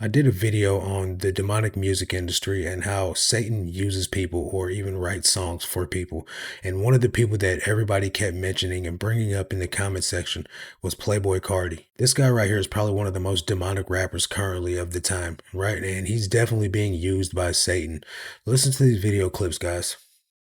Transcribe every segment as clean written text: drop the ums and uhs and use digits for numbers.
I did a video on the demonic music industry and how Satan uses people or even writes songs for people. And one of the people that everybody kept mentioning and bringing up in the comment section was Playboi Carti. This guy right here is probably one of the most demonic rappers currently of the time, right? And he's definitely being used by Satan. Listen to these video clips, guys.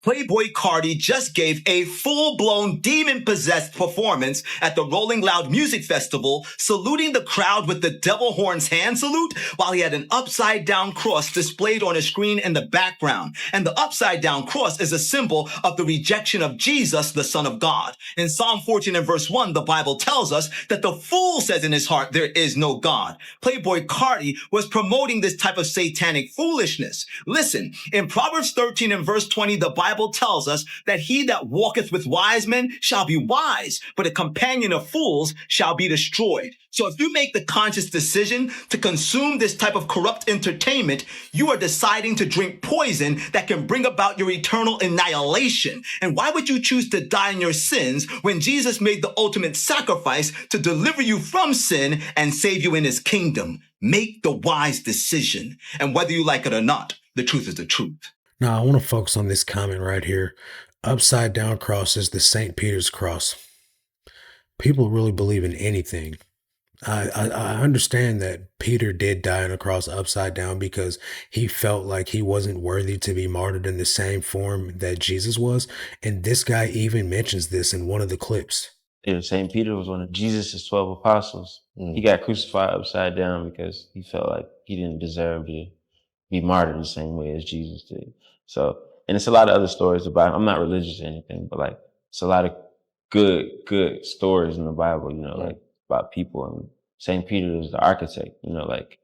Playboi Carti just gave a full-blown demon-possessed performance at the Rolling Loud Music Festival, saluting the crowd with the devil horns hand salute while he had an upside-down cross displayed on a screen in the background. And the upside-down cross is a symbol of the rejection of Jesus, the Son of God. In Psalm 14 and verse 1, the Bible tells us that the fool says in his heart, there is no God. Playboi Carti was promoting this type of satanic foolishness. Listen, in Proverbs 13 and verse 20, the Bible tells us that he that walketh with wise men shall be wise, but a companion of fools shall be destroyed. So if you make the conscious decision to consume this type of corrupt entertainment, you are deciding to drink poison that can bring about your eternal annihilation. And why would you choose to die in your sins when Jesus made the ultimate sacrifice to deliver you from sin and save you in his kingdom? Make the wise decision. And whether you like it or not, the truth is the truth. Now, I want to focus on this comment right here. Upside down cross is the St. Peter's cross. People really believe in anything. I understand that Peter did die on a cross upside down because he felt like he wasn't worthy to be martyred in the same form that Jesus was. And this guy even mentions this in one of the clips. Yeah, St. Peter was one of Jesus' 12 apostles. He got crucified upside down because he felt like he didn't deserve to be martyred the same way as Jesus did. So, and it's a lot of other stories about, I'm not religious or anything, but like, it's a lot of good stories in the Bible, like about people. And St. Peter was the architect, like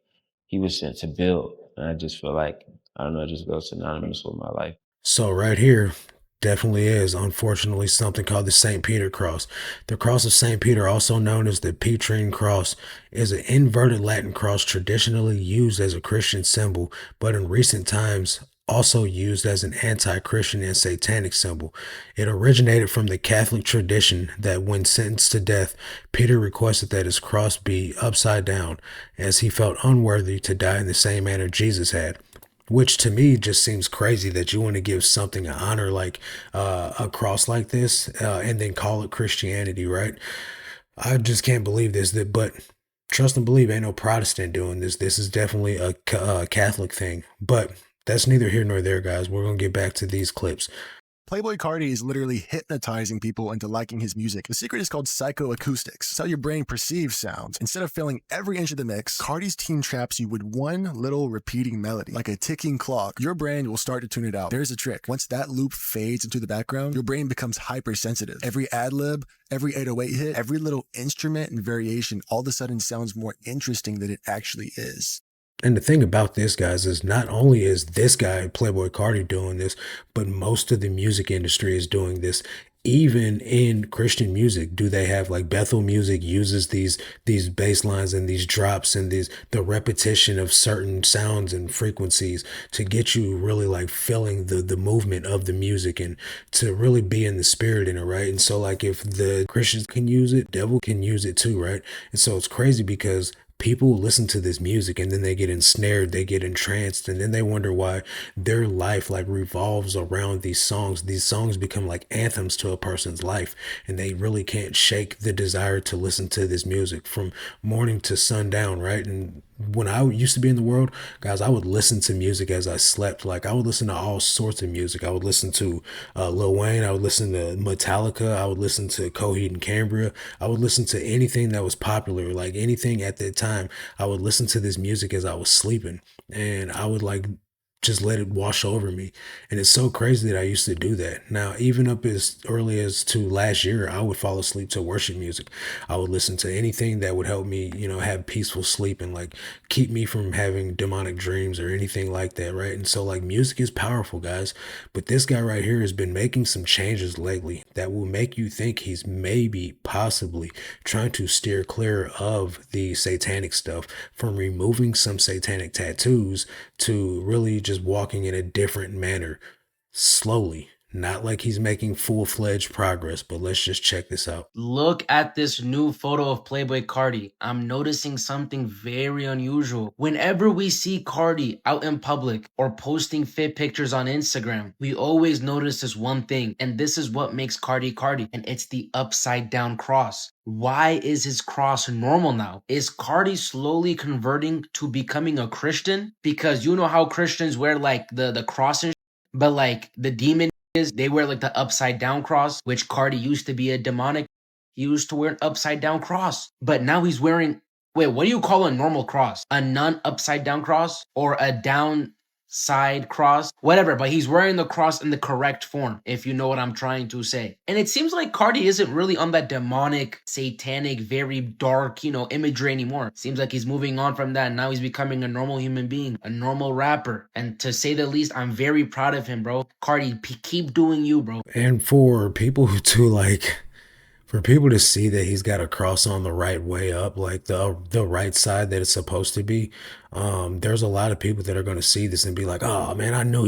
he was sent to build. And I just feel like, I don't know, it just goes synonymous with my life. So right here definitely is, unfortunately, something called the St. Peter cross. The cross of St. Peter, also known as the Petrine cross, is an inverted Latin cross traditionally used as a Christian symbol, but in recent times also used as an anti-Christian and satanic symbol. It originated from the Catholic tradition that when sentenced to death, Peter requested that his cross be upside down, as he felt unworthy to die in the same manner Jesus had. Which to me just seems crazy that you want to give something an honor like a cross like this and then call it Christianity, right? I just can't believe this. But trust and believe, ain't no Protestant doing this. This is definitely a Catholic thing. But that's neither here nor there, guys. We're going to get back to these clips. Playboi Carti is literally hypnotizing people into liking his music. The secret is called psychoacoustics. It's how your brain perceives sounds. Instead of filling every inch of the mix, Carti's team traps you with one little repeating melody, like a ticking clock. Your brain will start to tune it out. There's a trick. Once that loop fades into the background, your brain becomes hypersensitive. Every ad-lib, every 808 hit, every little instrument and variation all of a sudden sounds more interesting than it actually is. And the thing about this, guys, is not only is this guy, Playboi Carti, doing this, but most of the music industry is doing this. Even in Christian music, do they have like Bethel music uses these bass lines and these drops and the repetition of certain sounds and frequencies to get you really like feeling the movement of the music and to really be in the spirit in it, right? And so like if the Christians can use it, devil can use it too, right? And so it's crazy because people listen to this music and then they get ensnared, they get entranced, and then they wonder why their life like revolves around these songs. These songs become like anthems to a person's life, and they really can't shake the desire to listen to this music from morning to sundown, right? And when I used to be in the world, guys, I would listen to music as I slept. Like I would listen to all sorts of music. I would listen to Lil Wayne. I would listen to Metallica. I would listen to Coheed and Cambria. I would listen to anything that was popular, like anything at that time. I would listen to this music as I was sleeping, and I would like just let it wash over me. And it's so crazy that I used to do that. Now, even up as early as to last year, I would fall asleep to worship music. I would listen to anything that would help me, have peaceful sleep and like keep me from having demonic dreams or anything like that, right? And so like music is powerful, guys. But this guy right here has been making some changes lately that will make you think he's maybe possibly trying to steer clear of the satanic stuff, from removing some satanic tattoos to really just walking in a different manner, slowly, Not like he's making full-fledged progress, but let's just check this out. Look at this new photo of Playboi Carti. I'm noticing something very unusual. Whenever we see Carti out in public or posting fit pictures on Instagram, we always notice this one thing, and this is what makes Carti Carti, and it's the upside down cross. Why is his cross normal now? Is Carti slowly converting to becoming a Christian? Because you know how Christians wear like the cross and but like the demon is they wear like the upside down cross, which Carti used to be a demonic. He used to wear an upside down cross, but now he's wearing. Wait, what do you call a normal cross? A non upside down cross or a downside cross? Whatever, but he's wearing the cross in the correct form, if you know what I'm trying to say. And it seems like Carti isn't really on that demonic, satanic, very dark, imagery anymore. Seems like he's moving on from that. And now he's becoming a normal human being, a normal rapper. And to say the least, I'm very proud of him, bro. Carti, keep doing you, bro. And for people for people to see that he's got a cross on the right way up, like the right side that it's supposed to be, there's a lot of people that are going to see this and be like, "Oh man, I knew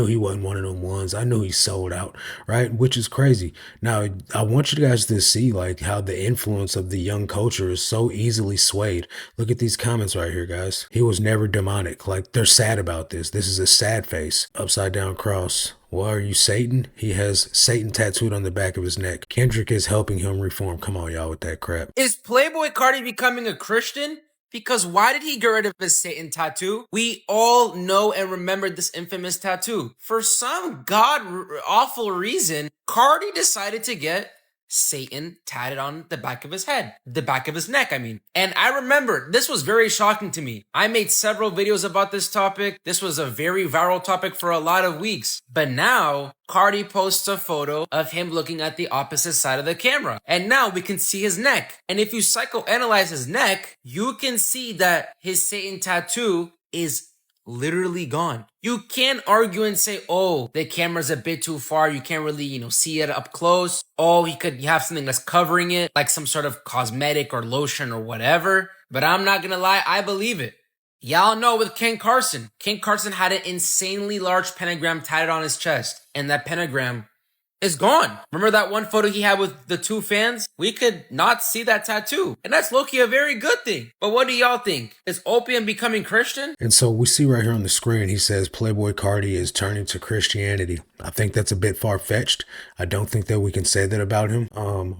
he wasn't one of them ones. I knew he sold out," right? Which is crazy. Now, I want you guys to see like how the influence of the young culture is so easily swayed. Look at these comments right here, guys. He was never demonic. Like they're sad about this. This is a sad face, upside down cross. Well, are you Satan? He has Satan tattooed on the back of his neck. Kendrick is helping him reform. Come on, y'all, with that crap. Is Playboi Carti becoming a Christian? Because why did he get rid of his Satan tattoo? We all know and remember this infamous tattoo. For some god-awful reason, Carti decided to get Satan tatted on the back of his head. The back of his neck, I mean. And I remember, this was very shocking to me. I made several videos about this topic. This was a very viral topic for a lot of weeks. But now, Carti posts a photo of him looking at the opposite side of the camera. And now we can see his neck. And if you psychoanalyze his neck, you can see that his Satan tattoo is literally gone. You can't argue and say, oh, the camera's a bit too far. You can't really, see it up close. Oh, he could have something that's covering it, like some sort of cosmetic or lotion or whatever. But I'm not gonna lie, I believe it. Y'all know with Ken Carson had an insanely large pentagram tatted on his chest. And that pentagram is gone. Remember that one photo he had with the two fans? We could not see that tattoo. And that's low-key a very good thing. But what do y'all think? Is Opium becoming Christian? And so we see right here on the screen, he says Playboi Carti is turning to Christianity. I think that's a bit far-fetched. I don't think that we can say that about him.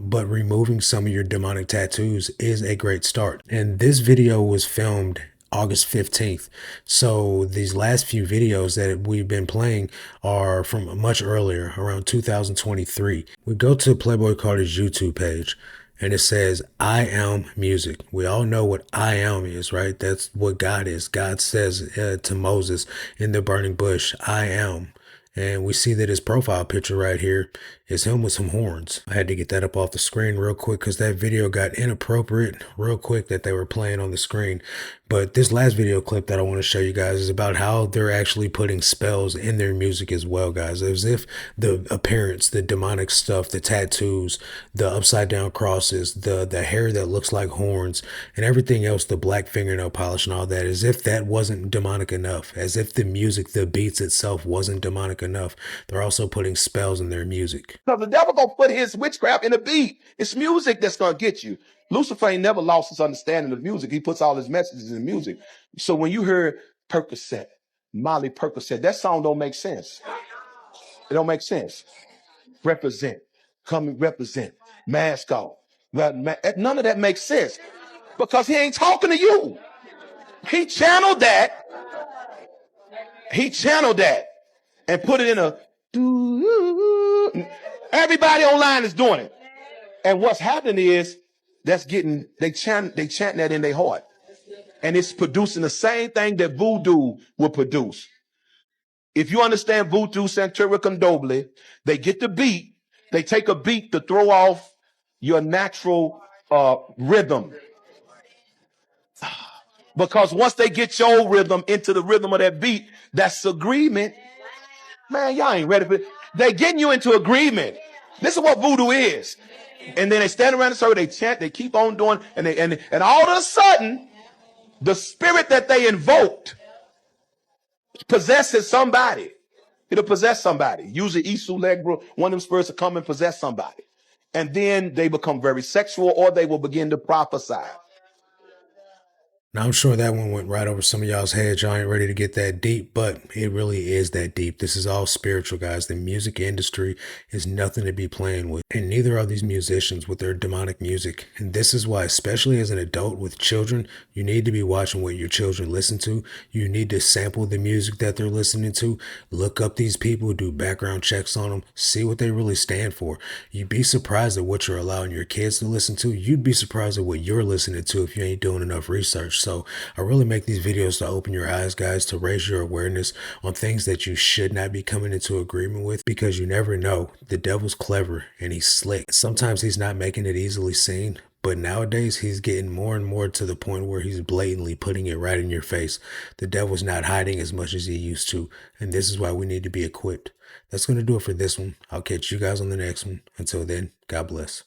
But removing some of your demonic tattoos is a great start. And this video was filmed August 15th. So these last few videos that we've been playing are from much earlier, around 2023. We go to Playboi Carti's YouTube page and it says, I am music. We all know what I am is, right? That's what God is. God says to Moses in the burning bush, I am. And we see that his profile picture right here is him with some horns. I had to get that up off the screen real quick because that video got inappropriate real quick that they were playing on the screen. But this last video clip that I want to show you guys is about how they're actually putting spells in their music as well, guys. As if the appearance, the demonic stuff, the tattoos, the upside down crosses, the hair that looks like horns, and everything else, the black fingernail polish and all that, as if that wasn't demonic enough, as if the music, the beats itself wasn't demonic enough. They're also putting spells in their music. Because the devil gonna put his witchcraft in the beat. It's music that's gonna get you. Lucifer ain't never lost his understanding of music. He puts all his messages in music. So when you hear Percocet, Molly Percocet, that song don't make sense. It don't make sense. Represent, come and represent, mask off. None of that makes sense because he ain't talking to you. He channeled that. He channeled that and put it in a. Everybody online is doing it. And what's happening is they chant that in their heart. And it's producing the same thing that voodoo will produce. If you understand voodoo, Santeria Condobly, they get the beat, they take a beat to throw off your natural rhythm. Because once they get your rhythm into the rhythm of that beat, that's agreement. Man, y'all ain't ready for it. They getting you into agreement. This is what voodoo is. And then they stand around the circle, they chant, they keep on doing, and all of a sudden, the spirit that they invoked possesses somebody. It'll possess somebody. Usually Isu Legbra, one of them spirits will come and possess somebody. And then they become very sexual or they will begin to prophesy. Now, I'm sure that one went right over some of y'all's heads. Y'all ain't ready to get that deep, but it really is that deep. This is all spiritual, guys. The music industry is nothing to be playing with, and neither are these musicians with their demonic music. And this is why, especially as an adult with children, you need to be watching what your children listen to. You need to sample the music that they're listening to. Look up these people, do background checks on them, see what they really stand for. You'd be surprised at what you're allowing your kids to listen to. You'd be surprised at what you're listening to if you ain't doing enough research. So I really make these videos to open your eyes, guys, to raise your awareness on things that you should not be coming into agreement with, because you never know. The devil's clever and he's slick. Sometimes he's not making it easily seen, but nowadays he's getting more and more to the point where he's blatantly putting it right in your face. The devil's not hiding as much as he used to, and this is why we need to be equipped. That's going to do it for this one. I'll catch you guys on the next one. Until then, God bless.